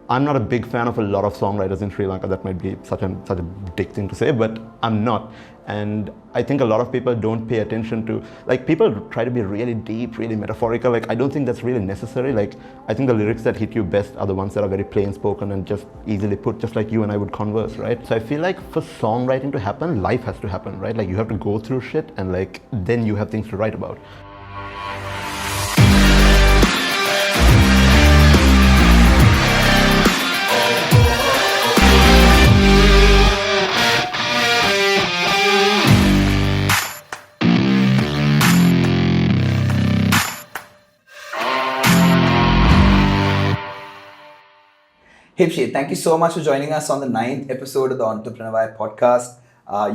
I'm not a big fan of a lot of songwriters in Sri Lanka. That might be such a big thing to say, but I'm not. And I think a lot of people don't pay attention to, like, people try to be really deep, really metaphorical. Like, I don't think that's really necessary. Like, I think the lyrics that hit you best are the ones that are very plain spoken and just easily put, just like you and I would converse, right? So I feel like for songwriting to happen, life has to happen, right? Like, you have to go through shit and like, then you have things to write about. Hibshi, thank you so much for joining us on the 9th episode of the Untitled Chapter podcast.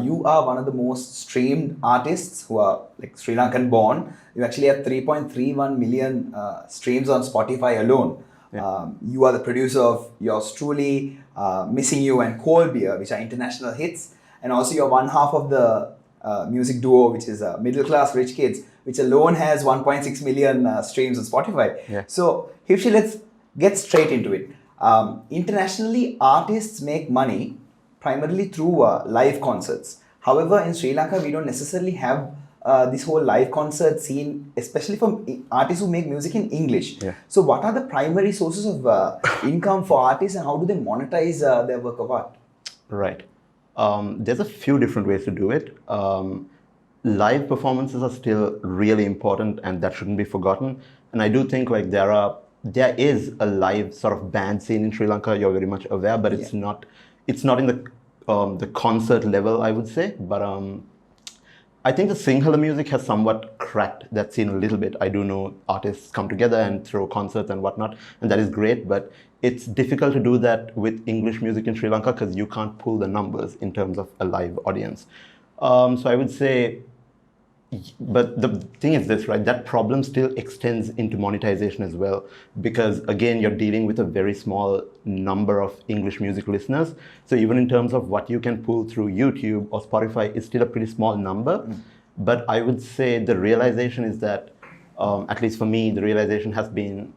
You are one of the most streamed artists who are like Sri Lankan born. You actually have 3.31 million streams on Spotify alone. Yeah. You are the producer of yours truly, Missing You and 𝗀𝗏𝗃𝗍𝗃, which are international hits. And also you're one half of the music duo, which is Middle Class Rich Kids, which alone has 1.6 million streams on Spotify. Yeah. So Hibshi, let's get straight into it. Internationally, artists make money primarily through live concerts. However, in Sri Lanka, we don't necessarily have this whole live concert scene, especially for artists who make music in English. Yeah. So what are the primary sources of income for artists, and how do they monetize their work of art? Right. There's a few different ways to do it. Live performances are still really important, and that shouldn't be forgotten. And I do think like there is a live sort of band scene in Sri Lanka. You're very much aware, but it's not in the concert level, I would say. But I think the Sinhala music has somewhat cracked that scene a little bit. I do know artists come together and throw concerts and whatnot, and that is great. But it's difficult to do that with English music in Sri Lanka because you can't pull the numbers in terms of a live audience. So I would say. But the thing is this, right? That problem still extends into monetization as well, because again, you're dealing with a very small number of English music listeners. So even in terms of what you can pull through YouTube or Spotify is still a pretty small number. But I would say the realization is that, at least for me, the realization has been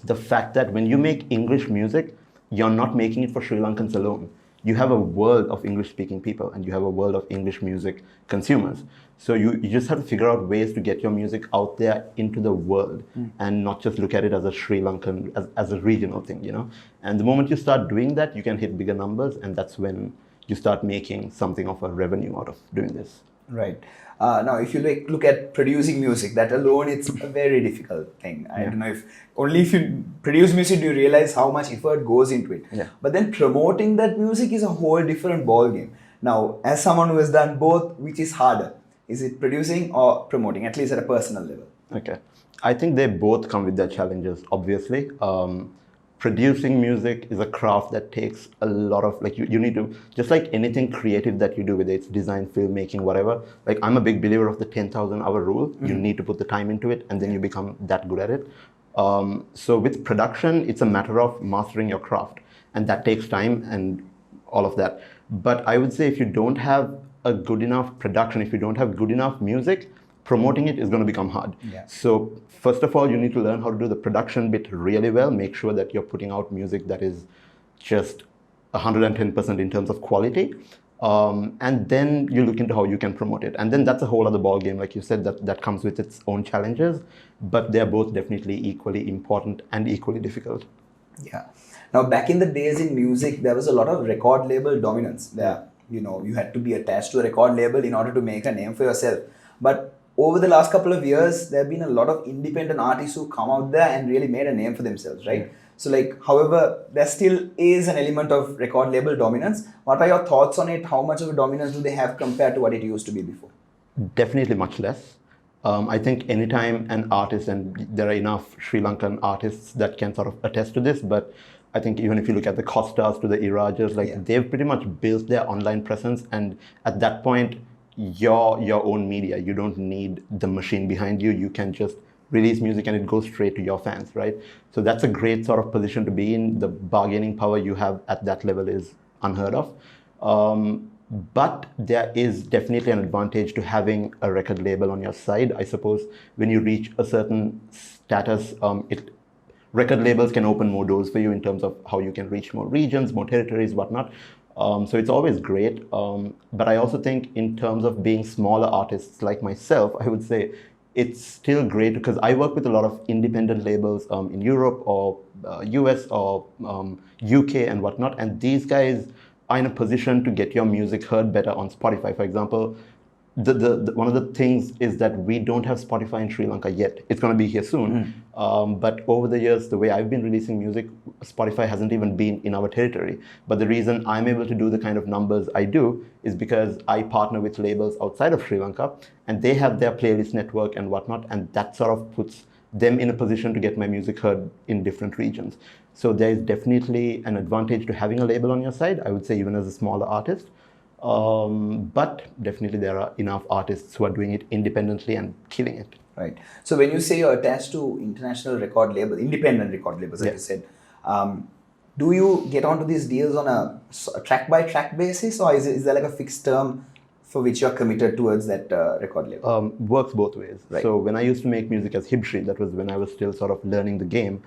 the fact that when you make English music, you're not making it for Sri Lankans alone. You have a world of English-speaking people, and you have a world of English music consumers. So you just have to figure out ways to get your music out there into the world and not just look at it as a Sri Lankan, as a regional thing, you know? And the moment you start doing that, you can hit bigger numbers, and that's when you start making something of a revenue out of doing this. Right. Now, if you look at producing music, that alone, it's a very difficult thing. I don't know if you produce music, do you realize how much effort goes into it. Yeah. But then promoting that music is a whole different ballgame. Now, as someone who has done both, which is harder? Is it producing or promoting, at least at a personal level? Okay. I think they both come with their challenges, obviously. Producing music is a craft that takes a lot of, like, you need to, just like anything creative that you do, whether it's design, filmmaking, whatever, like, I'm a big believer of the 10,000 hour rule. You need to put the time into it, and then you become that good at it. So with production, it's a matter of mastering your craft, and that takes time and all of that. But I would say if you don't have a good enough production, if you don't have good enough music, promoting it is going to become hard. Yeah. So first of all, you need to learn how to do the production bit really well. Make sure that you're putting out music that is just 110% in terms of quality. And then you look into how you can promote it. And then that's a whole other ballgame. Like you said, that comes with its own challenges, but they're both definitely equally important and equally difficult. Yeah. Now, back in the days in music, there was a lot of record label dominance there. You know, you had to be attached to a record label in order to make a name for yourself. But over the last couple of years, there have been a lot of independent artists who come out there and really made a name for themselves, right? Yeah. So like, however, there still is an element of record label dominance. What are your thoughts on it? How much of a dominance do they have compared to what it used to be before? Definitely much less. I think anytime an artist, and there are enough Sri Lankan artists that can sort of attest to this, but I think even if you look at the Costas to the 𝗍𝗏𝗍𝗃, like they've pretty much built their online presence, and at that point, you're your own media. You don't need the machine behind you. You can just release music and it goes straight to your fans, right? So that's a great sort of position to be in. The bargaining power you have at that level is unheard of. But there is definitely an advantage to having a record label on your side. I suppose when you reach a certain status, it record labels can open more doors for you in terms of how you can reach more regions, more territories, whatnot. So it's always great. But I also think in terms of being smaller artists like myself, I would say it's still great because I work with a lot of independent labels in Europe or US or UK and whatnot. And these guys are in a position to get your music heard better on Spotify. For example, one of the things is that we don't have Spotify in Sri Lanka yet. It's going to be here soon. But over the years, the way I've been releasing music, Spotify hasn't even been in our territory. But the reason I'm able to do the kind of numbers I do is because I partner with labels outside of Sri Lanka, and they have their playlist network and whatnot, and that sort of puts them in a position to get my music heard in different regions. So there is definitely an advantage to having a label on your side, I would say, even as a smaller artist. But definitely there are enough artists who are doing it independently and killing it. Right. So when you say you're attached to international record labels, independent record labels, like you said, do you get onto these deals on a track-by-track basis, or is there like a fixed term for which you're committed towards that record label? Works both ways. Right. So when I used to make music as Hibshi, that was when I was still sort of learning the game,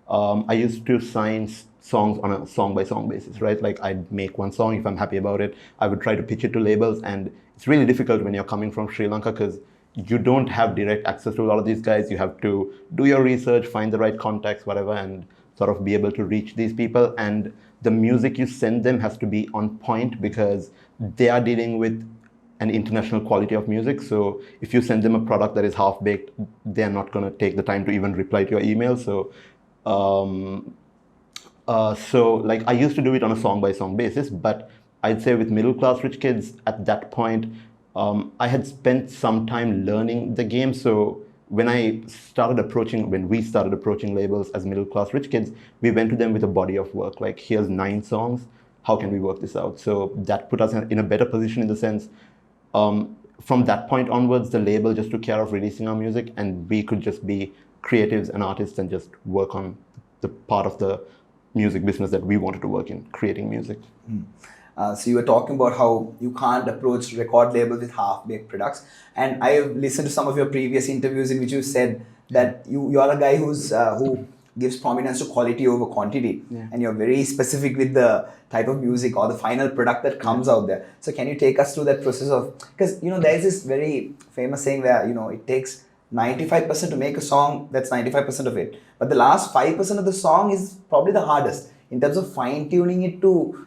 I used to sign songs on a song-by-song basis, right? Like I'd make one song, if I'm happy about it, I would try to pitch it to labels, and it's really difficult when you're coming from Sri Lanka because you don't have direct access to a lot of these guys. You have to do your research, find the right contacts, whatever, and sort of be able to reach these people. And the music you send them has to be on point because they are dealing with an international quality of music. So if you send them a product that is half-baked, they're not going to take the time to even reply to your email. So like I used to do it on a song-by-song basis, but I'd say with Middle Class Rich Kids at that point, I had spent some time learning the game. So when we started approaching labels as Middle Class Rich Kids, we went to them with a body of work. Like, here's 9 songs. How can we work this out? So that put us in a better position in the sense, from that point onwards, the label just took care of releasing our music, and we could just be creatives and artists and just work on the part of the music business that we wanted to work in, creating music. So you were talking about how you can't approach record labels with half-baked products, and I have listened to some of your previous interviews in which you said that you are a guy who gives prominence to quality over quantity, and you're very specific with the type of music or the final product that comes out there. So can you take us through that process of, because there's this very famous saying where it takes 95% to make a song, that's 95% of it, but the last 5% of the song is probably the hardest in terms of fine-tuning it to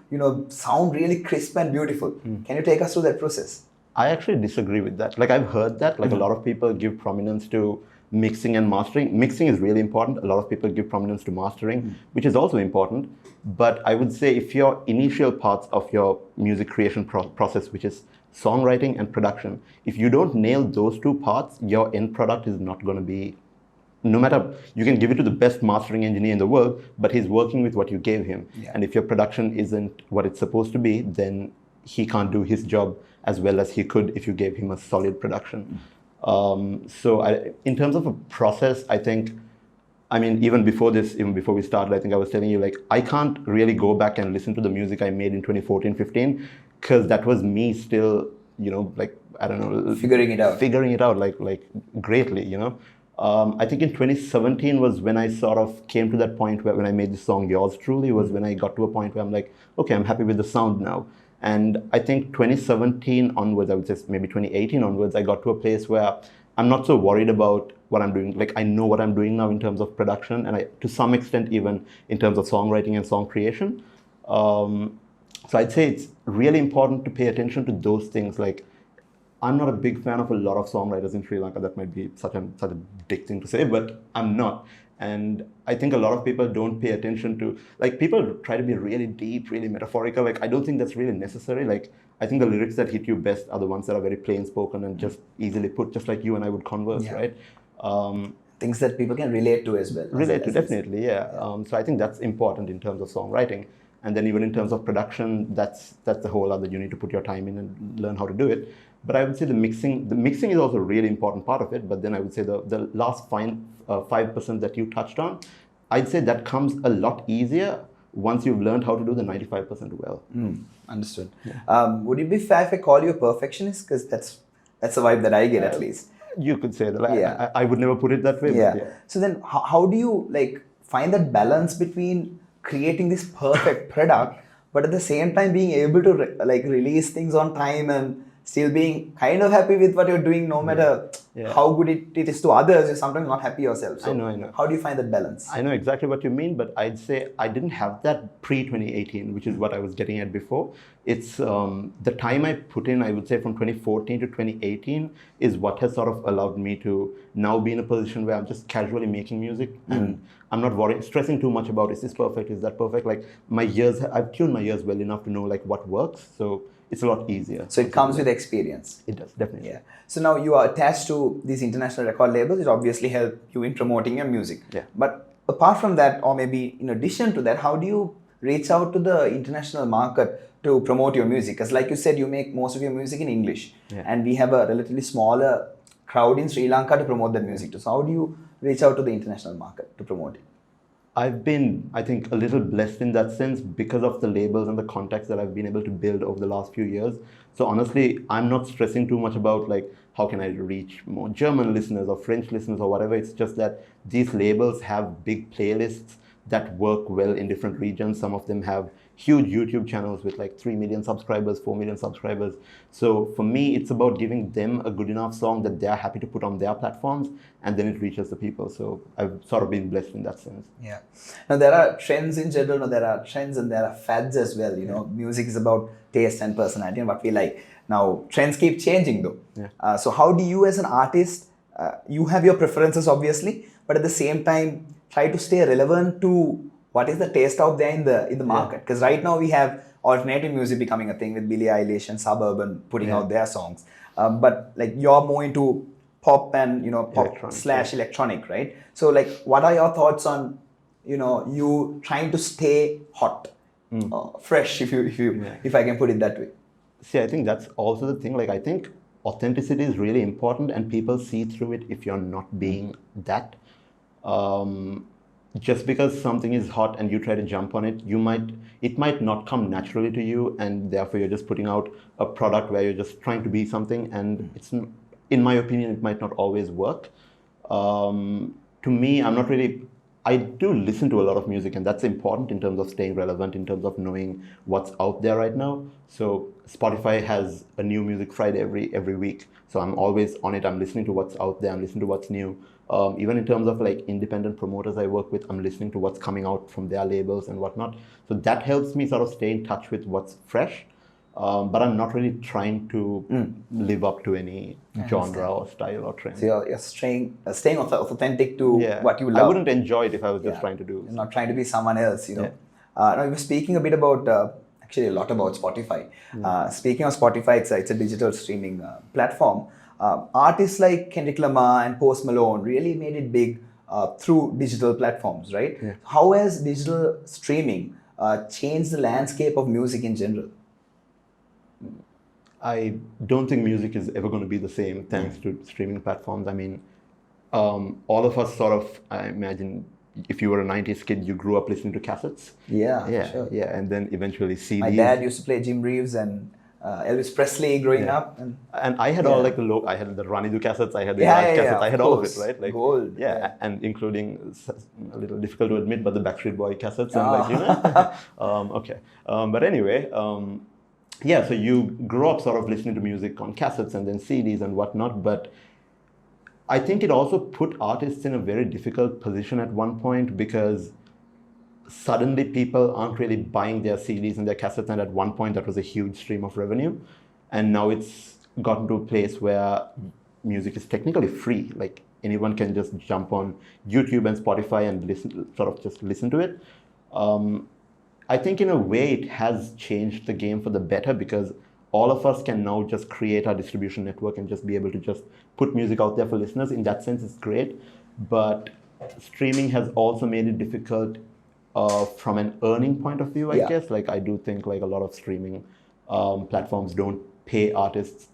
sound really crisp and beautiful. Can you take us through that process? I actually disagree with that. Like, I've heard that, like, a lot of people give prominence to mixing and mastering. Mixing is really important. A lot of people give prominence to mastering, which is also important. But I would say if your initial parts of your music creation process, which is songwriting and production, if you don't nail those 2 parts, your end product is not going to be, no matter, you can give it to the best mastering engineer in the world, but he's working with what you gave him. And if your production isn't what it's supposed to be, then he can't do his job as well as he could if you gave him a solid production. So in terms of a process, I think, even before we started, I think I was telling you, like, I can't really go back and listen to the music I made in 2014-15, because that was me still, like, I don't know. Figuring it out. Like greatly, I think in 2017 was when I sort of came to that point where when I made the song Yours Truly was when I got to a point where I'm like, okay, I'm happy with the sound now. And I think 2017 onwards, I would say maybe 2018 onwards, I got to a place where I'm not so worried about what I'm doing. Like, I know what I'm doing now in terms of production, and to some extent even in terms of songwriting and song creation. So I'd say it's really important to pay attention to those things. Like, I'm not a big fan of a lot of songwriters in Sri Lanka. That might be such a big thing to say, but I'm not. And I think a lot of people don't pay attention to, like, people try to be really deep, really metaphorical. Like, I don't think that's really necessary. Like, I think the lyrics that hit you best are the ones that are very plain spoken and just easily put, just like you and I would converse, right? Things that people can relate to as well. Definitely, yeah. So I think that's important in terms of songwriting. And then even in terms of production, that's the whole other, you need to put your time in and learn how to do it. But I would say the mixing is also a really important part of it. But then I would say the last 5% that you touched on, I'd say that comes a lot easier once you've learned how to do the 95% well. Understood. Would it be fair if I call you a perfectionist? Because that's the vibe that I get, at least. You could say that. I would never put it that way. Yeah. But yeah. So then how do you, like, find that balance between creating this perfect product, but at the same time being able to release things on time and still being kind of happy with what you're doing, no matter how good it is to others, you're sometimes not happy yourself. So I know. How do you find that balance? I know exactly what you mean, but I'd say I didn't have that pre-2018, which is what I was getting at before. It's the time I put in, I would say from 2014 to 2018 is what has sort of allowed me to now be in a position where I'm just casually making music and I'm not stressing too much about, is this perfect, is that perfect? Like I've tuned my ears well enough to know like what works. So it's a lot easier. So it comes with experience. It does, definitely. Yeah. So now you are attached to these international record labels, which obviously help you in promoting your music. Yeah. But apart from that, or maybe in addition to that, how do you reach out to the international market to promote your music? Because like you said, you make most of your music in English. Yeah. And we have a relatively smaller crowd in Sri Lanka to promote that music to. So how do you reach out to the international market to promote it? I've been, I think, a little blessed in that sense because of the labels and the contacts that I've been able to build over the last few years. So honestly, I'm not stressing too much about like, how can I reach more German listeners or French listeners or whatever. It's just that these labels have big playlists that work well in different regions. Some of them have huge YouTube channels with like 3 million subscribers, 4 million subscribers. So for me, it's about giving them a good enough song that they're happy to put on their platforms, and then it reaches the people. So I've sort of been blessed in that sense. Yeah. Now there are trends in general, there are trends and there are fads as well. You know, music is about taste and personality and what we like. Now trends keep changing though. Yeah. So how do you as an artist, you have your preferences obviously, but at the same time try to stay relevant to what is the taste out there in the market? Because right now we have alternative music becoming a thing with Billie Eilish and 𝗬𝗵𝗲 putting out their songs. But like you're more into pop and /electronic, right? So like, what are your thoughts on you trying to stay hot, fresh, if I can put it that way? See, I think that's also the thing. Like, I think authenticity is really important, and people see through it if you're not being that. Just because something is hot and you try to jump on it, it might not come naturally to you, and therefore you're just putting out a product where you're just trying to be something, and it's, in my opinion, it might not always work. To me, I do listen to a lot of music, and that's important in terms of staying relevant, in terms of knowing what's out there right now. So Spotify has a new music Friday every week. So I'm always on it. I'm listening to what's out there. I'm listening to what's new. Even in terms of like independent promoters I work with, I'm listening to what's coming out from their labels and whatnot. So that helps me sort of stay in touch with what's fresh. But I'm not really trying to live up to any genre or style or trend. So you're staying authentic to what you love. I wouldn't enjoy it if I was just trying to do. You're not trying to be someone else, Now you were speaking a bit about, actually a lot about Spotify. Speaking of Spotify, it's a digital streaming platform. Artists like Kendrick Lamar and Post Malone really made it big through digital platforms, right? Yeah. How has digital streaming changed the landscape of music in general? I don't think music is ever going to be the same thanks to streaming platforms. I mean, all of us sort of, I imagine, if you were a 90s kid, you grew up listening to cassettes. Yeah, sure. Yeah, and then eventually CDs. My dad used to play Jim Reeves and Elvis Presley growing up. And I had all like I had the Ranidu cassettes, I had the cassettes, I had all of it, right? Like, gold. Yeah, and including, a little difficult to admit, but the Backstreet Boy cassettes. And okay. But anyway, yeah, so you grow up sort of listening to music on cassettes and then CDs and whatnot, but I think it also put artists in a very difficult position at one point, because suddenly people aren't really buying their CDs and their cassettes, and at one point that was a huge stream of revenue, and now it's gotten to a place where music is technically free. Like anyone can just jump on YouTube and Spotify and listen to it. I think in a way it has changed the game for the better, because all of us can now just create our distribution network and just be able to just put music out there for listeners. In that sense, it's great. But streaming has also made it difficult from an earning point of view, I guess. Like, I do think like a lot of streaming platforms don't pay artists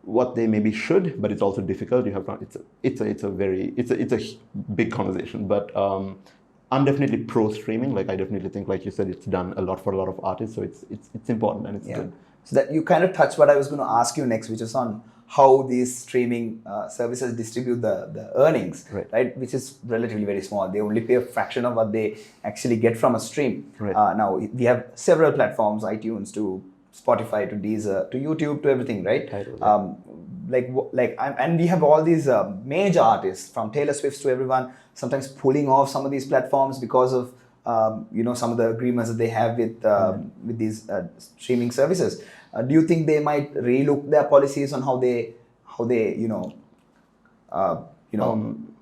what they maybe should, but it's also difficult. You have it's a big conversation. But I'm definitely pro streaming. Like, I definitely think, like you said, it's done a lot for a lot of artists. So it's important and it's good. So that you kind of touched what I was going to ask you next, which is on how these streaming services distribute the earnings, Right. which is relatively very small. They only pay a fraction of what they actually get from a stream. Right. Now, we have several platforms, iTunes to Spotify to Deezer to YouTube to everything, right? Tidal, yeah. And we have all these major artists from Taylor Swift to everyone sometimes pulling off some of these platforms because of some of the agreements that they have with these streaming services. Do you think they might relook their policies on how they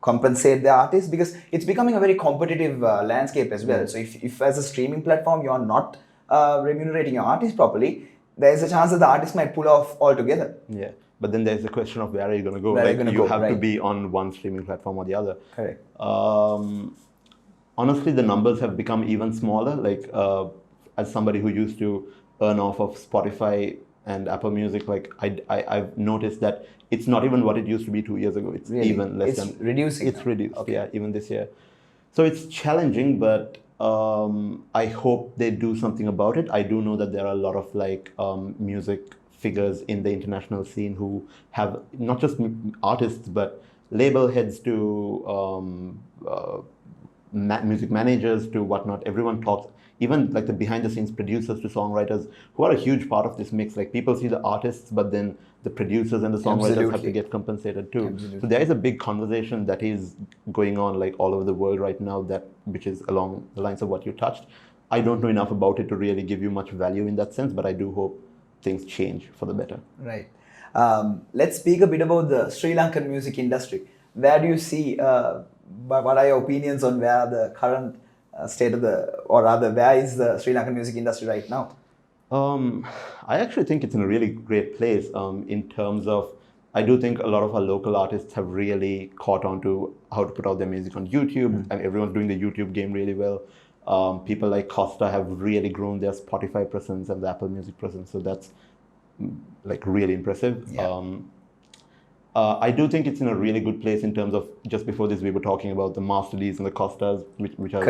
compensate the artists, because it's becoming a very competitive landscape as well. So if as a streaming platform you are not remunerating your artist properly, there is a chance that the artist might pull off altogether. Yeah, but then there's the question of where are you going to go? Where are you gonna go, have to right. be on one streaming platform or the other. Correct. Honestly, the numbers have become even smaller. As somebody who used to earn off of Spotify and Apple Music, I've noticed that it's not even what it used to be 2 years ago. It's Really? even less It's than reducing. It's reduced, Okay. yeah, even this year. So it's challenging, but I hope they do something about it. I do know that there are a lot of music figures in the international scene who have not just artists, but label heads to music managers to whatnot. Everyone talks, even like the behind the scenes producers to songwriters, who are a huge part of this mix. Like people see the artists, but then the producers and the songwriters have to Absolutely. get compensated too. Absolutely. So there is a big conversation that is going on all over the world right now, which is along the lines of what you touched. I don't know enough about it to really give you much value in that sense, but I do hope things change for the better. Right. Let's speak a bit about the Sri Lankan music industry. Where do you see, what are your opinions on where the current state of where is the Sri Lankan music industry right now? I actually think it's in a really great place in terms of, I do think a lot of our local artists have really caught on to how to put out their music on YouTube, and everyone's doing the YouTube game really well. People like Costa have really grown their Spotify presence and the Apple Music presence, so that's really impressive. Yeah. I do think it's in a really good place in terms of, just before this we were talking about the Master Ds and the Costas, which are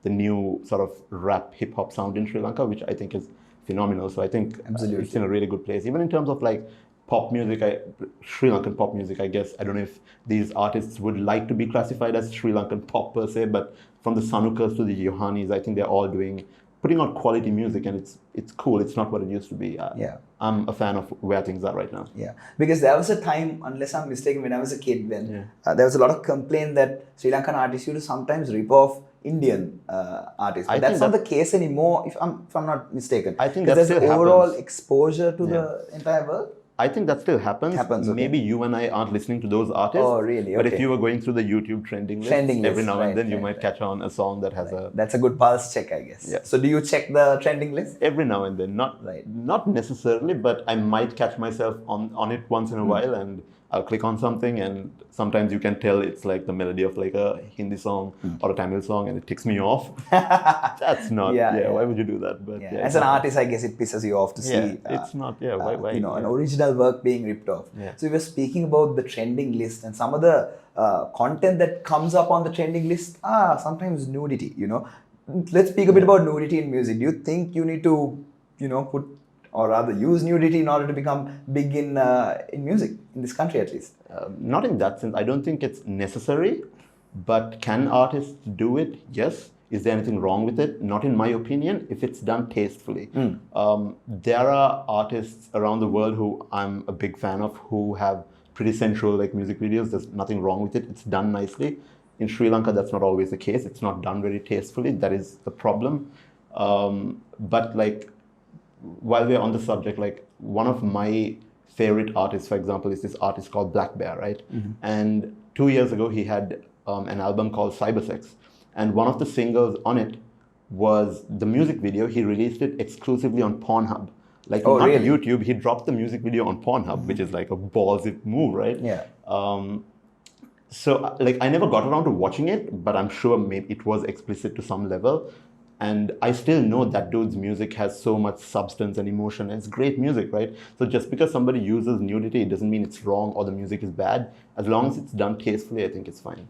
the new sort of rap hip hop sound in Sri Lanka, which I think is phenomenal. So I think it's in a really good place. Even in terms of pop music, Sri Lankan pop music, I guess. I don't know if these artists would like to be classified as Sri Lankan pop per se, but from the Sanukas to the Johannis, I think they're all putting out quality music, and it's cool. It's not what it used to be. I'm a fan of where things are right now. Yeah, because there was a time, unless I'm mistaken, when I was a kid, when there was a lot of complaint that Sri Lankan artists used to sometimes rip off Indian artists. But that's not the case anymore, if I'm not mistaken. I think that there's still overall happens. Exposure to the entire world. I think that still happens. Okay. Maybe you and I aren't listening to those artists. Oh, really? But Okay. if you were going through the YouTube trending list, every now and then you might catch on a song that has a... That's a good pulse check, I guess. Yeah. So do you check the trending list? Every now and then. Not necessarily, but I might catch myself on it once in a while, and I'll click on something, and sometimes you can tell it's like the melody of a Hindi song or a Tamil song, and it ticks me off. That's not, why would you do that? But as an artist, I guess it pisses you off to see it's not, why? An original work being ripped off. Yeah. So we were speaking about the trending list, and some of the content that comes up on the trending list are sometimes nudity, Let's speak a bit about nudity in music. Do you think you need to, put, or rather use nudity in order to become big in music, in this country at least? Not in that sense. I don't think it's necessary, but can artists do it? Yes. Is there anything wrong with it? Not in my opinion, if it's done tastefully. There are artists around the world who I'm a big fan of who have pretty sensual music videos. There's nothing wrong with it. It's done nicely. In Sri Lanka, that's not always the case. It's not done very tastefully. That is the problem. But while we're on the subject, one of my favorite artists, for example, is this artist called 𝗏𝗏𝗏𝗏, right? And 2 years ago, he had an album called Cybersex. And one of the singles on it was the music video. He released it exclusively on Pornhub. Not really? YouTube. He dropped the music video on Pornhub, which is a ballsy move, right? Yeah. So I never got around to watching it, but I'm sure maybe it was explicit to some level. And I still know that dude's music has so much substance and emotion. And it's great music, right? So just because somebody uses nudity, it doesn't mean it's wrong or the music is bad. As long as it's done tastefully, I think it's fine.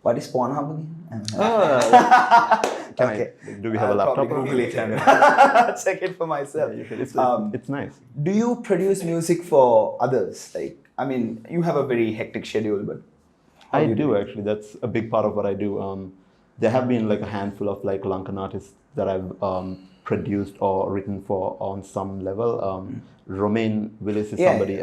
What is Pornhub again? Do we have a laptop? Google it and check it for myself. Yeah, you should. It's nice. Do you produce music for others? I mean, you have a very hectic schedule, but how I you do actually. That's a big part of what I do. There have been like a handful of like Lankan artists that I've produced or written for on some level. Romain Willis is somebody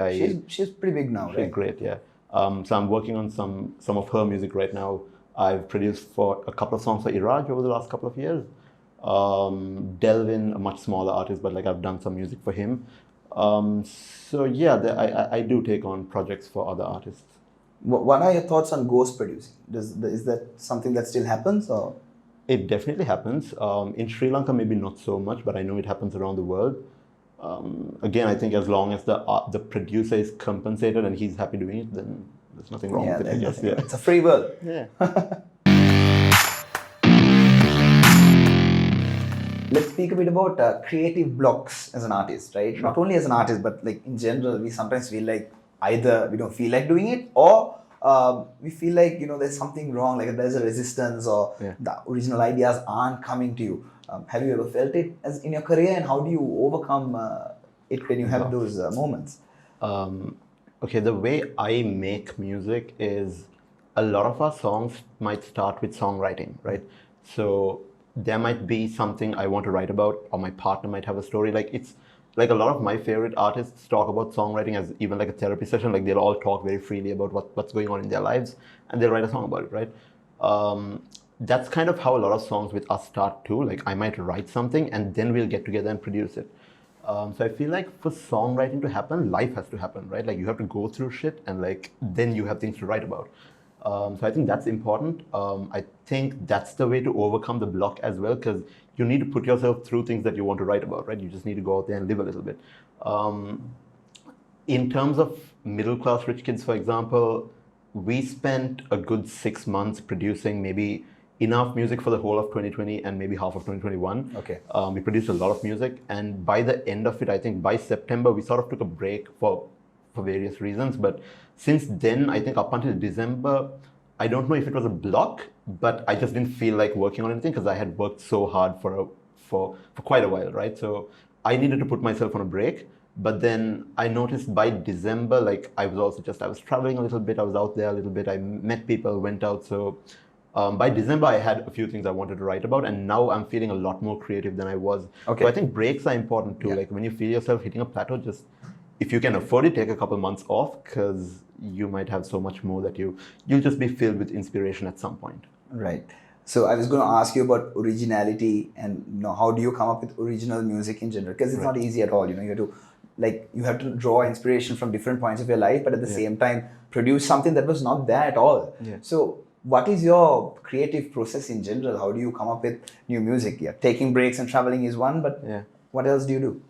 she's pretty big now, she's right? great, yeah. So I'm working on some of her music right now. I've produced for a couple of songs for Iraj over the last couple of years. Delvin, a much smaller artist, but like I've done some music for him. So yeah, I do take on projects for other artists. What are your thoughts on ghost producing? Is that something that still happens, or? It definitely happens. In Sri Lanka, maybe not so much, but I know it happens around the world. Again, I think as long as the producer is compensated and he's happy doing it, then there's nothing wrong with it, I guess. Yeah. It's a free world. Yeah. Let's speak a bit about creative blocks as an artist, right? Sure. Not only as an artist, but like in general, we sometimes feel like either we don't feel like doing it, or we feel like, there's something wrong, like there's a resistance, or the original ideas aren't coming to you. Have you ever felt it as in your career, and how do you overcome it when you have those moments? Okay, the way I make music is a lot of our songs might start with songwriting, right? So there might be something I want to write about, or my partner might have a story. Like it's like a lot of my favorite artists talk about songwriting as even like a therapy session. Like they'll all talk very freely about what's going on in their lives, and they'll write a song about it, right? That's kind of how a lot of songs with us start too. Like I might write something and then we'll get together and produce it. So I feel like for songwriting to happen, life has to happen, right? Like you have to go through shit and like then you have things to write about. So I think that's important. I think that's the way to overcome the block as well, because you need to put yourself through things that you want to write about, right? You just need to go out there and live a little bit. In terms of middle class rich kids, for example, we spent a good 6 months producing maybe enough music for the whole of 2020 and maybe half of 2021. Okay. We produced a lot of music, and by the end of it, I think by September, we sort of took a break for various reasons. But since then, I think up until December, I don't know if it was a block, but I just didn't feel like working on anything because I had worked so hard for quite a while, right? So I needed to put myself on a break. But then I noticed by December, like I was traveling a little bit, I was out there a little bit, I met people, went out. So by December, I had a few things I wanted to write about, and now I'm feeling a lot more creative than I was. Okay. So I think breaks are important too. Like when you feel yourself hitting a plateau, just if you can afford it, take a couple months off, because you might have so much more that you'll just be filled with inspiration at some point. Right. So I was going to ask you about originality, and how do you come up with original music in general? Because it's not easy at all. You have to draw inspiration from different points of your life, but at the same time produce something that was not there at all. Yeah. So what is your creative process in general? How do you come up with new music? Yeah, taking breaks and traveling is one, but what else do you do?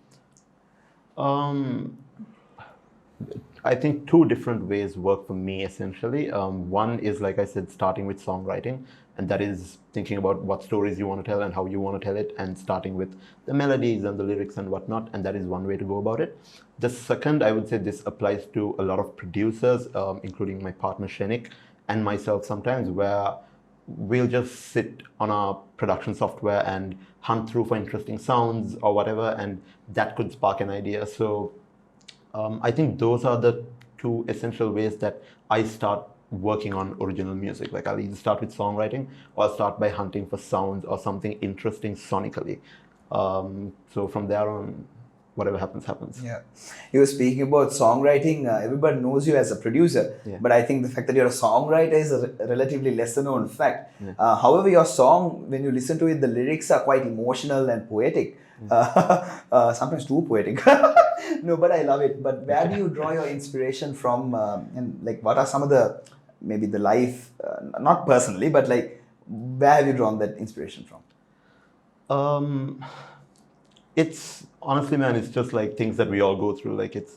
I think two different ways work for me, essentially. One is, like I said, starting with songwriting, and that is thinking about what stories you want to tell and how you want to tell it, and starting with the melodies and the lyrics and whatnot, and that is one way to go about it. The second, I would say this applies to a lot of producers, including my partner Shenik and myself sometimes, where we'll just sit on our production software and hunt through for interesting sounds or whatever, and that could spark an idea. So I think those are the two essential ways that I start working on original music. Like I'll either start with songwriting, or I'll start by hunting for sounds or something interesting sonically. So from there on, whatever happens, happens. Yeah. You were speaking about songwriting. Everybody knows you as a producer, but I think the fact that you're a songwriter is a relatively lesser known fact. However, your song, when you listen to it, the lyrics are quite emotional and poetic. Sometimes too poetic. No, but I love it. But where do you draw your inspiration from? And like, what are some of maybe the life, not personally, but like, where have you drawn that inspiration from? It's honestly, man, it's just like things that we all go through. Like it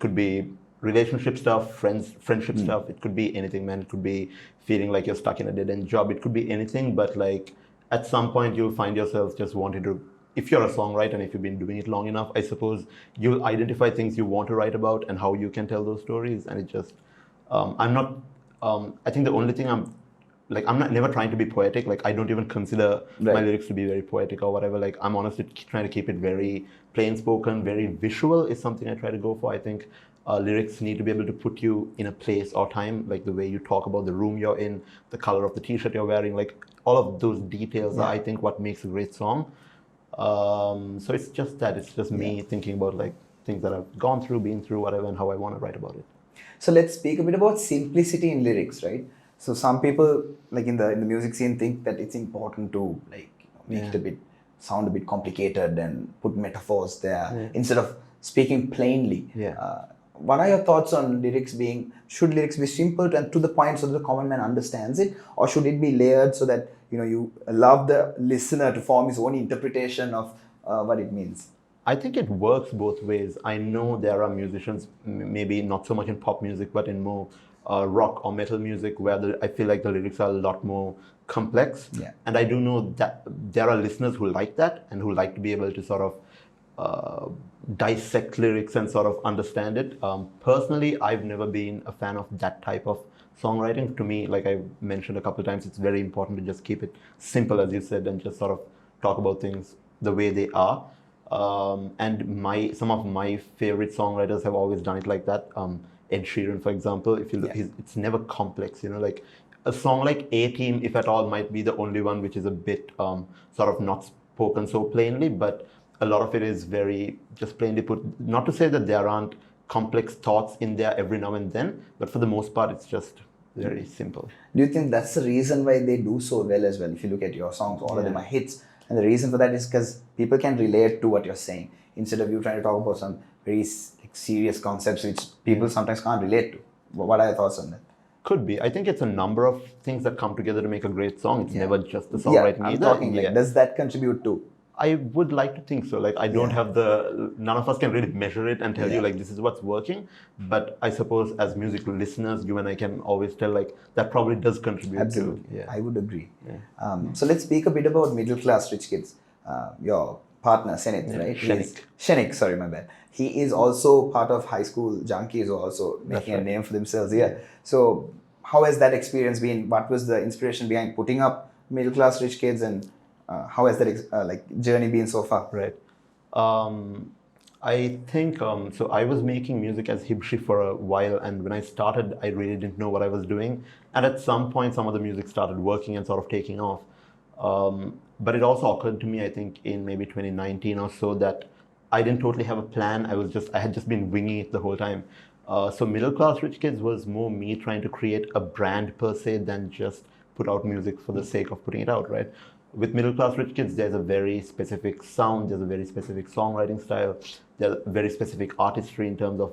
could be relationship stuff, friendship stuff. It could be anything, man. It could be feeling like you're stuck in a dead-end job. It could be anything, but like at some point you'll find yourself just wanting to, if you're a songwriter and if you've been doing it long enough, I suppose you'll identify things you want to write about and how you can tell those stories. And it just, I think the only thing I'm never trying to be poetic. Like I don't even consider my lyrics to be very poetic or whatever. Like I'm honestly trying to keep it very plain spoken, very visual is something I try to go for. I think Lyrics need to be able to put you in a place or time, like the way you talk about the room you're in, the color of the t-shirt you're wearing, like all of those details are, I think, what makes a great song. So it's just that, it's just me thinking about like things that I've gone through, been through, whatever, and how I want to write about it. So let's speak a bit about simplicity in lyrics, right? So some people, like in the music scene, think that it's important to like make it a bit sound a bit complicated and put metaphors there instead of speaking plainly. What are your thoughts on lyrics being? Should lyrics be simple and to the point so that the common man understands it, or should it be layered so that you allow the listener to form his own interpretation of what it means? I think it works both ways. I know there are musicians, maybe not so much in pop music, but in more rock or metal music, where I feel like the lyrics are a lot more complex. And I do know that there are listeners who like that and who like to be able to sort of dissect lyrics and sort of understand it. Personally, I've never been a fan of that type of songwriting. To me, like I mentioned a couple of times, it's very important to just keep it simple, as you said, and just sort of talk about things the way they are. And some of my favorite songwriters have always done it like that. 𝗟𝗶𝘀𝗃𝗁, for example, if you look, it's never complex, like a song like A-Team, if at all, might be the only one which is a bit sort of not spoken so plainly, but a lot of it is very just plainly put. Not to say that there aren't complex thoughts in there every now and then, but for the most part, it's just very simple. Do you think that's the reason why they do so well as well? If you look at your songs, all of them are hits. And the reason for that is because people can relate to what you're saying instead of you trying to talk about some very serious concepts which people sometimes can't relate to. What are your thoughts on that? Could be. I think it's a number of things that come together to make a great song. It's never just the songwriting I'm either. talking like, does that contribute to? I would like to think so. Like I don't have none of us can really measure it and tell you like this is what's working. But I suppose as music listeners, you and I can always tell like that probably does contribute. Absolutely. I would agree. So let's speak a bit about middle class rich kids. Your partner, 𝗀𝗍𝗃, right? 𝗀𝗍𝗃, sorry, my bad. He is also part of High School Junkies, who are also making a name for themselves here. So how has that experience been? What was the inspiration behind putting up middle class rich kids, and how has that journey been so far? Right. I think, so I was making music as Hibshi for a while, and when I started, I really didn't know what I was doing. And at some point, some of the music started working and sort of taking off. But it also occurred to me, I think, in maybe 2019 or so, that I didn't totally have a plan. I had just been winging it the whole time. So Middle Class Rich Kids was more me trying to create a brand per se than just put out music for the sake of putting it out, right? With Middle Class Rich Kids, there's a very specific sound, there's a very specific songwriting style, there's a very specific artistry in terms of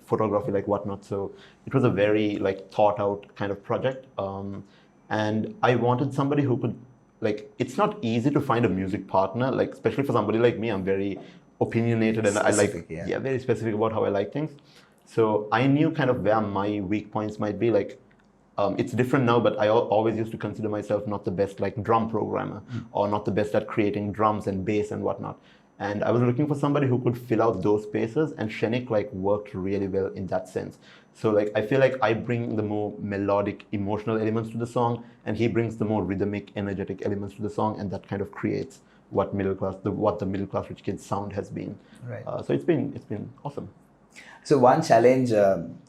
photography, like whatnot. So it was a very like thought out kind of project. And I wanted somebody who could, like, it's not easy to find a music partner, like especially for somebody like me. I'm very opinionated and specific, I like, very specific about how I like things. So I knew kind of where my weak points might be. Like, it's different now, but I always used to consider myself not the best like drum programmer or not the best at creating drums and bass and whatnot. And I was looking for somebody who could fill out those spaces, and 𝗀𝗃 like worked really well in that sense. So like I feel like I bring the more melodic, emotional elements to the song, and he brings the more rhythmic, energetic elements to the song, and that kind of creates what the Middle Class Rich Kids sound has been. Right. So it's been awesome. So one challenge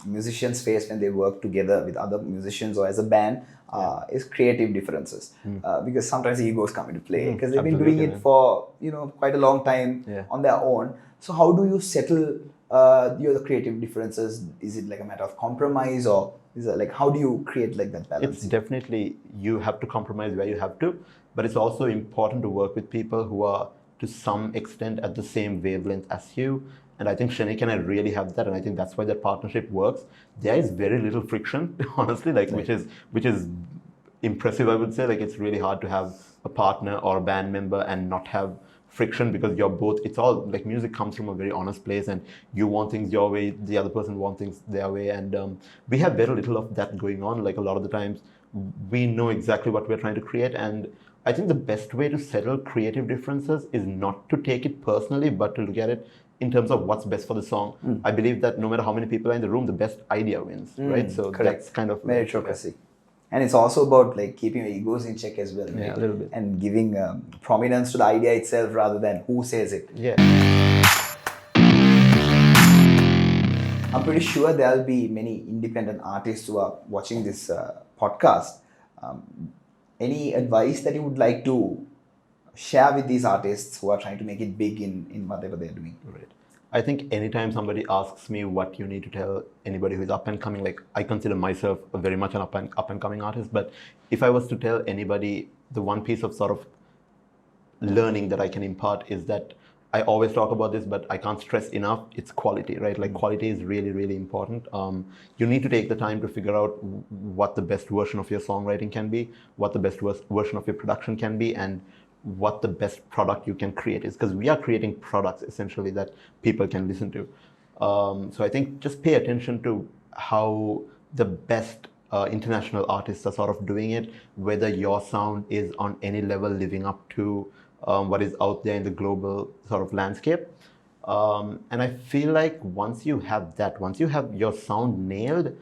musicians face when they work together with other musicians or as a band is creative differences. Because sometimes egos come into play because they've been doing it for quite a long time on their own. So how do you settle your creative differences? Is it like a matter of compromise, or is it like how do you create like that balance? It's definitely, you have to compromise where you have to, but it's also important to work with people who are to some extent at the same wavelength as you. And I think 𝗀𝗃 and I really have that, and I think that's why that partnership works. There is very little friction, honestly, like which is impressive, I would say. Like it's really hard to have a partner or a band member and not have friction, because you're both, it's all like music comes from a very honest place, and you want things your way, the other person wants things their way, and we have very little of that going on. Like a lot of the times we know exactly what we're trying to create, and I think the best way to settle creative differences is not to take it personally, but to look at it in terms of what's best for the song. I believe that no matter how many people are in the room, the best idea wins, right? So that's kind of meritocracy. And it's also about like keeping your egos in check as well, right? Yeah, a little bit. And giving prominence to the idea itself rather than who says it. Yeah. I'm pretty sure there'll be many independent artists who are watching this podcast. Any advice that you would like to share with these artists who are trying to make it big in whatever they're doing? Right. I think anytime somebody asks me what you need to tell anybody who is up and coming, like I consider myself very much an up and coming artist, but if I was to tell anybody the one piece of sort of learning that I can impart is that I always talk about this, but I can't stress enough, it's quality, right? Like quality is really, really important. You need to take the time to figure out what the best version of your songwriting can be, what the best version of your production can be, and what the best product you can create is, because we are creating products essentially that people can listen to. So I think just pay attention to how the best international artists are sort of doing it, whether your sound is on any level living up to what is out there in the global sort of landscape. And I feel like once you have that, once you have your sound nailed,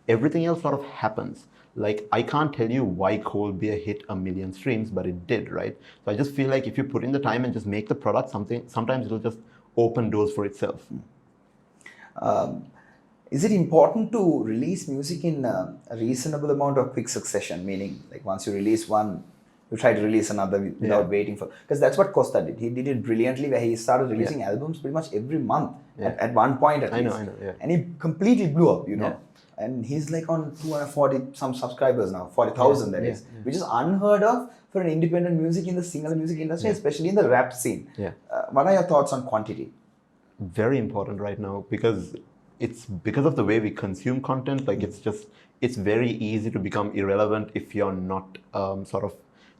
everything else sort of happens. Like, I can't tell you why Cold Beer hit 1 million streams, but it did, right? So I just feel like if you put in the time and just make the product something, sometimes it'll just open doors for itself. Is it important to release music in a reasonable amount of quick succession? Meaning, like once you release one, you try to release another without waiting for... Because that's what Costa did. He did it brilliantly, where he started releasing albums pretty much every month at one point at least. I know, yeah. And he completely blew up, you know. Yeah. And he's like on 240 some subscribers now, 40,000 that is, which is unheard of for an independent music in the single music industry, especially in the rap scene. What are your thoughts on quantity? Very important right now, because it's because of the way we consume content. Like it's very easy to become irrelevant if you're not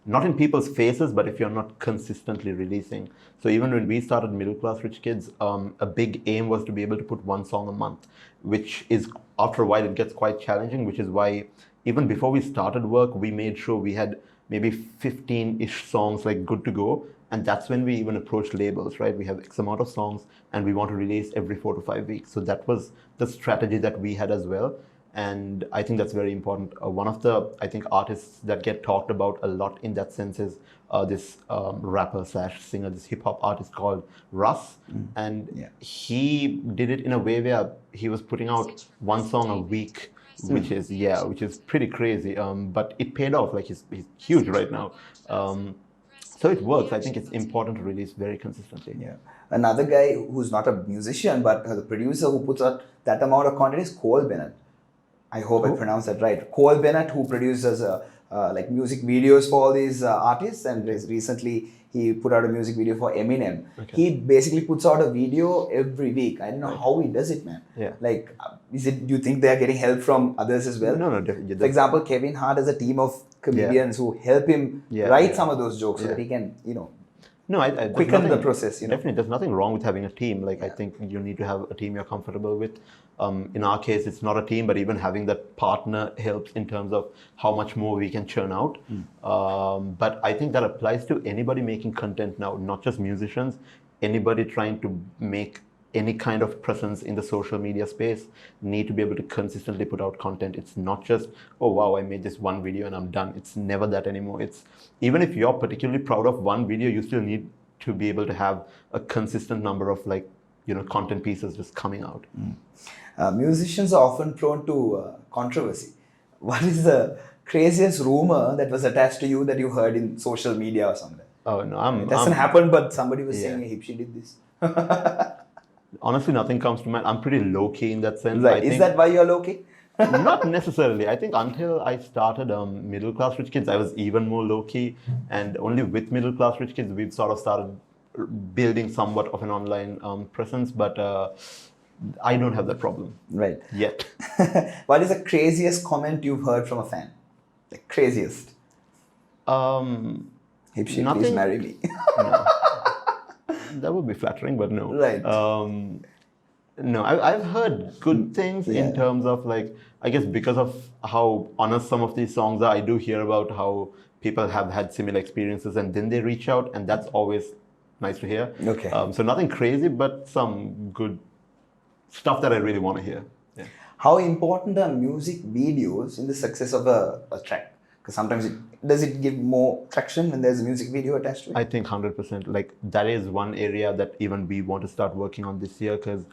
not in people's faces, but if you're not consistently releasing. So even when we started Middle Class Rich Kids, a big aim was to be able to put one song a month, which is, after a while, it gets quite challenging, which is why even before we started work, we made sure we had maybe 15-ish songs like good to go. And that's when we even approached labels, right? We have X amount of songs and we want to release every 4 to 5 weeks. So that was the strategy that we had as well. And I think that's very important. One of the, I think, artists that get talked about a lot in that sense is this rapper/singer, this hip hop artist called Russ. And he did it in a way where he was putting out one song a week, which is pretty crazy. But it paid off. Like he's huge right now. So it works. I think it's important to release very consistently. Yeah. Another guy who's not a musician, but the producer who puts out that amount of content is Bennett. I hope I pronounced that right. Bennett, who produces like music videos for all these artists, and recently he put out a music video for Eminem. He basically puts out a video every week. I don't know how he does it, man. Like, do you think they are getting help from others as well? No, definitely. For example, Kevin Hart has a team of comedians who help him write some of those jokes so that he can, quicken the process. Definitely, there's nothing wrong with having a team. Like, I think you need to have a team you're comfortable with. In our case, it's not a team, but even having that partner helps in terms of how much more we can churn out. But I think that applies to anybody making content now, not just musicians. Anybody trying to make any kind of presence in the social media space need to be able to consistently put out content. It's not just, oh wow, I made this one video and I'm done. It's never that anymore. It's, even if you're particularly proud of one video, you still need to be able to have a consistent number of content pieces just coming out. Musicians are often prone to controversy. What is the craziest rumor that was attached to you that you heard in social media or something? Oh no, it doesn't happen, but somebody was saying, hey, Hibshi did this. Honestly, nothing comes to mind. I'm pretty low-key in that sense. Right. Is that why you're low-key? Not necessarily. I think until I started Middle Class Rich Kids, I was even more low-key. And only with Middle Class Rich Kids, we've sort of started building somewhat of an online presence. But I don't have that problem. Right. Yet. What is the craziest comment you've heard from a fan? The craziest? Hibshi, please marry me. No. That would be flattering, but no. Right. No, I've heard good things in terms of, like, I guess because of how honest some of these songs are, I do hear about how people have had similar experiences and then they reach out, and that's always nice to hear. Okay. So nothing crazy, but some good stuff that I really want to hear. Yeah. How important are music videos in the success of a track? Because sometimes does it give more traction when there's a music video attached to it? I think 100%. Like, that is one area that even we want to start working on this year, because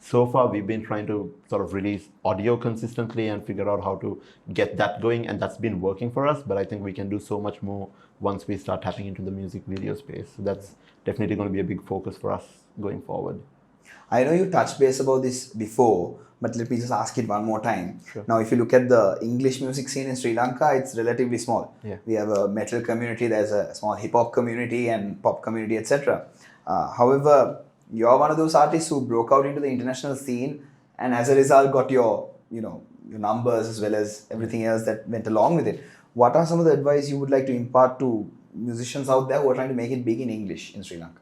So far, we've been trying to sort of release audio consistently and figure out how to get that going, and that's been working for us. But I think we can do so much more once we start tapping into the music video space. So that's definitely going to be a big focus for us going forward. I know you touched base about this before, but let me just ask it one more time. Sure. Now, if you look at the English music scene in Sri Lanka, it's relatively small. Yeah. We have a metal community, there's a small hip-hop community and pop community, etc. However, you're one of those artists who broke out into the international scene, and as a result got your numbers as well as everything else that went along with it. What are some of the advice you would like to impart to musicians out there who are trying to make it big in English in Sri Lanka?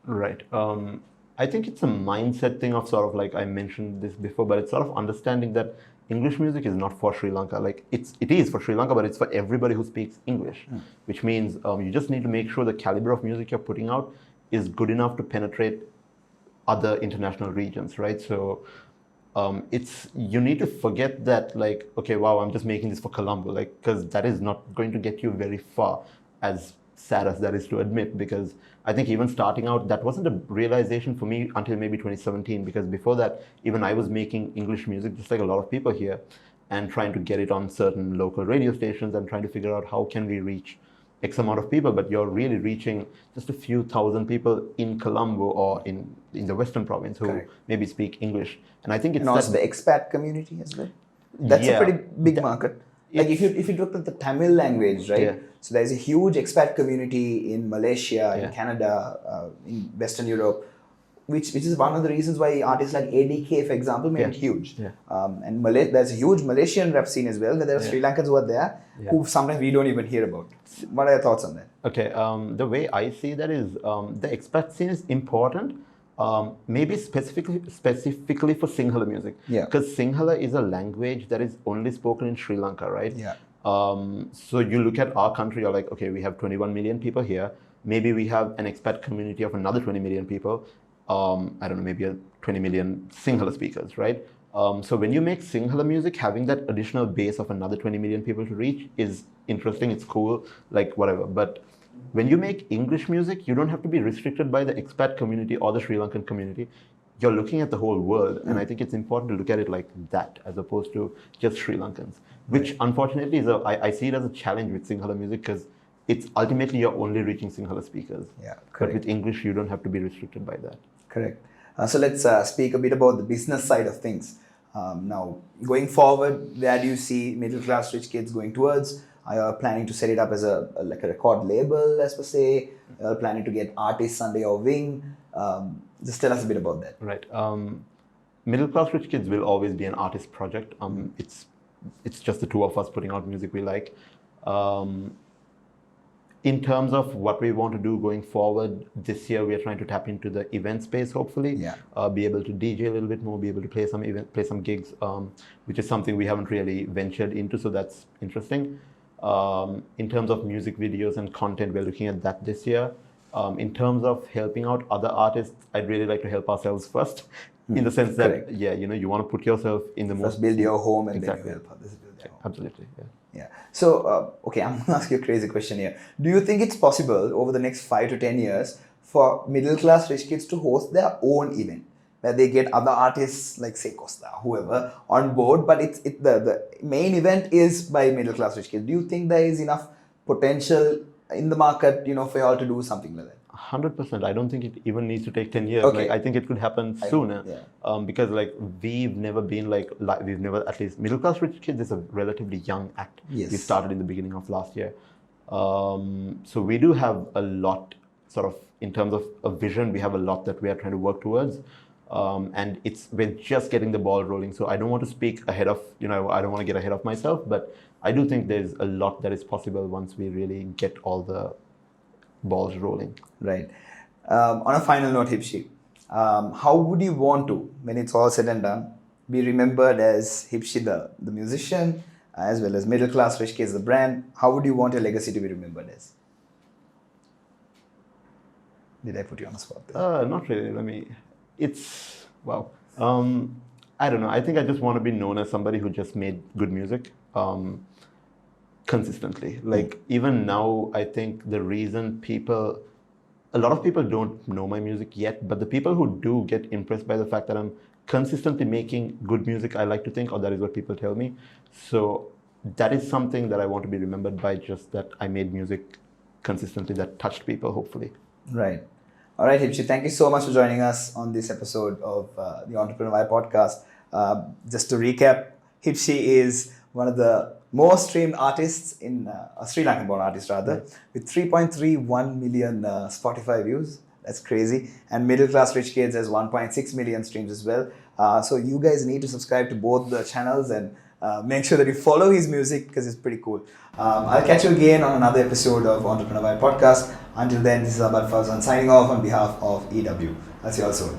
Right. I think it's a mindset thing of sort of like I mentioned this before, but it's sort of understanding that English music is not for Sri Lanka. Like it is for Sri Lanka, but it's for everybody who speaks English, which means you just need to make sure the caliber of music you're putting out is good enough to penetrate other international regions, right? So you need to forget that, like, okay, wow, I'm just making this for Colombo, like, because that is not going to get you very far, as sad as that is to admit, because I think even starting out, that wasn't a realization for me until maybe 2017, because before that, even I was making English music just like a lot of people here and trying to get it on certain local radio stations and trying to figure out how can we reach X amount of people, but you're really reaching just a few thousand people in Colombo or in the Western province who maybe speak English. And I think it's also the expat community as well. That's a pretty big market. Like if you look at the Tamil language, right? Yeah. So there's a huge expat community in Malaysia, in Canada, in Western Europe, which is one of the reasons why artists like 𝗍𝗶𝗀𝗀𝗃, for example, made it huge. Yeah. And there's a huge Malaysian rap scene as well. There are Sri Lankans who are there who sometimes we don't even hear about. What are your thoughts on that? Okay, the way I see that is the expat scene is important. Maybe specifically for Sinhala music, because Sinhala is a language that is only spoken in Sri Lanka, right? Yeah. So you look at our country, you're like, okay, we have 21 million people here. Maybe we have an expat community of another 20 million people. I don't know, maybe 20 million Sinhala speakers, right? So when you make Sinhala music, having that additional base of another 20 million people to reach is interesting. It's cool, like whatever. But when you make English music, you don't have to be restricted by the expat community or the Sri Lankan community. You're looking at the whole world. And I think it's important to look at it like that, as opposed to just Sri Lankans, which unfortunately is I see it as a challenge with Sinhala music, because it's ultimately you're only reaching Sinhala speakers. Yeah, correct. But with English, you don't have to be restricted by that. Correct. So let's speak a bit about the business side of things. Now, going forward, where do you see middle class rich kids going towards? Are you planning to set it up as a record label, as per se? Are you planning to get artists under your wing? Just tell us a bit about that. Right. Middle class rich kids will always be an artist project. It's just the two of us putting out music we like. In terms of what we want to do going forward, this year we are trying to tap into the event space, hopefully. Be able to DJ a little bit more, be able to play some gigs, which is something we haven't really ventured into, so that's interesting. In terms of music videos and content, we're looking at that this year. In terms of helping out other artists, I'd really like to help ourselves first, in the sense that, you want to put yourself in the first build your home and then you help others build their home. Absolutely, yeah. So, okay, I'm going to ask you a crazy question here. Do you think it's possible over the next 5 to 10 years for middle class rich kids to host their own event, where they get other artists like, say, Costa, whoever, on board, but the main event is by middle class rich kids? Do you think there is enough potential in the market, for you all to do something like that? 100%. I don't think it even needs to take 10 years. Okay. Like, I think it could happen sooner. Because we've never been at least middle class rich kids is a relatively young act. Yes. We started in the beginning of last year. So we do have a lot, sort of, in terms of a vision, we have a lot that we are trying to work towards. And we're just getting the ball rolling. So I don't want to speak ahead of, I don't want to get ahead of myself, but I do think there's a lot that is possible once we really get all the balls rolling. Right. On a final note, 𝗍𝗵𝗀𝗃, how would you want to, when it's all said and done, be remembered as 𝗍𝗵𝗃 the musician, as well as middle class rich kids the brand? How would you want your legacy to be remembered as? Did I put you on the spot there? Not really. Wow. I don't know. I think I just want to be known as somebody who just made good music. Consistently. Like, even now, I think the reason people a lot of people don't know my music yet, but the people who do get impressed by the fact that I'm consistently making good music, I like to think, or that is what people tell me. So that is something that I want to be remembered by, just that I made music consistently that touched people, hopefully. Right. All right, 𝗍𝗵𝗃, thank you so much for joining us on this episode of the Entrepreneur podcast. Just to recap, 𝗍𝗵𝗃 is one of the most streamed artists in a Sri Lankan born artist rather, with 3.31 million Spotify views. That's crazy. And Middle Class Rich Kids has 1.6 million streams as well. So you guys need to subscribe to both the channels and make sure that you follow his music because it's pretty cool. I'll catch you again on another episode of Entrepreneur podcast. Until then, this is 𝗟𝗶𝗀𝗀𝗀𝗀 signing off on behalf of EW. I'll see you all soon.